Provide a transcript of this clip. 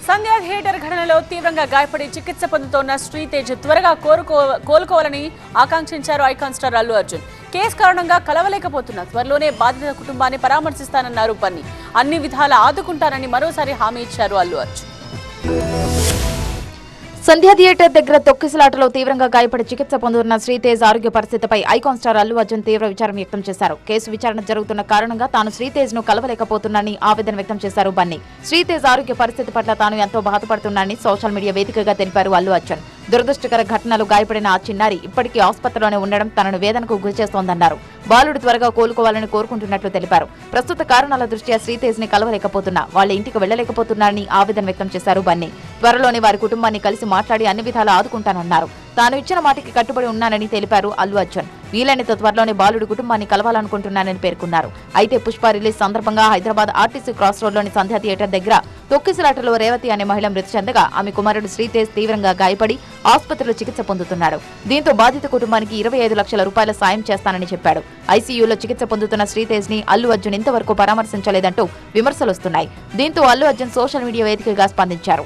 సంధ్య theatre ఘటనలో తీవ్రంగా గాయపడి చికిత్స పొందుతోన్న శ్రీతేజ్ త్వరగా కోలుకోవాలని ఆకాంక్షించారు icon star Allu Arjun. Case కారణంగా కలవలేకపోతున్న త్వరలోనే బాధిత కుటుంబాన్ని పరామర్శిస్తానన్నారు బన్నీ. అన్ని విధాలా ఆదుకుంటారని మరోసారి హామీ ఇచ్చారు అల్లు అర్జున్. సంధ్య థియేటర్ దగ్గర తొక్కిసలాటలో తీవ్రంగా గాయపడి చికిత్స పొందుతున్న శ్రీతేజ్ ఆరోగ్య పరిస్థితిపై ఐకాన్ స్టార్ అల్లు అర్జున్ తీవ్ర విచారం వ్యక్తం చేశారు. కేసు విచారణ జరుగుతున్న కారణంగా తాను శ్రీతేజ్ ను కలవలేకపోతున్నానని ఆవేదన వ్యక్తం చేశారు బన్నీ. శ్రీతేజ్ ఆరోగ్య పరిస్థితి పట్ల తాను ఎంతో బాధపడుతున్నానని సోషల్ మీడియా వేదికగా తెలిపారు అల్లు అర్జున్. దురదృష్టకర ఘటనలు గాయపడిన ఆ చిన్నారి ఇప్పటికీ ఆసుపత్రిలోనే ఉండడం తనను వేదనకు గురిచేస్తోందన్నారు. బాలుడు త్వరగా కోలుకోవాలని కోరుకుంటున్నట్లు తెలిపారు. ప్రస్తుత కారణాల దృష్ట్యా శ్రీతేజ్ ని కలవలేకపోతున్నా వాళ్ళ ఇంటికి వెళ్లలేకపోతున్నారని ఆవేదన వ్యక్తం చేశారు బన్నీ. త్వరలోనే వారి కుటుంబాన్ని కలిసి మాట్లాడి అన్ని విధాలా ఆదుకుంటానన్నారు. తాను ఇచ్చిన మాటికి కట్టుబడి ఉన్నానని తెలిపారు అల్లు అర్జున్. వీలైనంత త్వరలోనే బాలుడి కుటుంబాన్ని కలవాలనుకుంటున్నానని పేర్కొన్నారు. అయితే పుష్ప రిలీజ్ సందర్భంగా హైదరాబాద్ ఆర్టీసీ క్రాస్ రోడ్లోని సంధ్య థియేటర్ దగ్గర తొక్కిసలాటలో రేవతి అనే మహిళ మృతి చెందగా ఆమె కుమారుడు శ్రీతేజ్ తీవ్రంగా గాయపడి ఆసుపత్రిలో చికిత్స పొందుతున్నాడు. దీంతో బాధిత కుటుంబానికి 25 లక్షల రూపాయల సాయం చేస్తానని చెప్పాడు. ఐసీయూలో చికిత్స పొందుతున్న శ్రీతేజ్ ని అల్లు అర్జున్ ఇంతవరకు పరామర్శించలేదంటూ విమర్శలొస్తున్నాయి. దీంతో అల్లు అర్జున్ సోషల్ మీడియా వేదికగా స్పందించారు.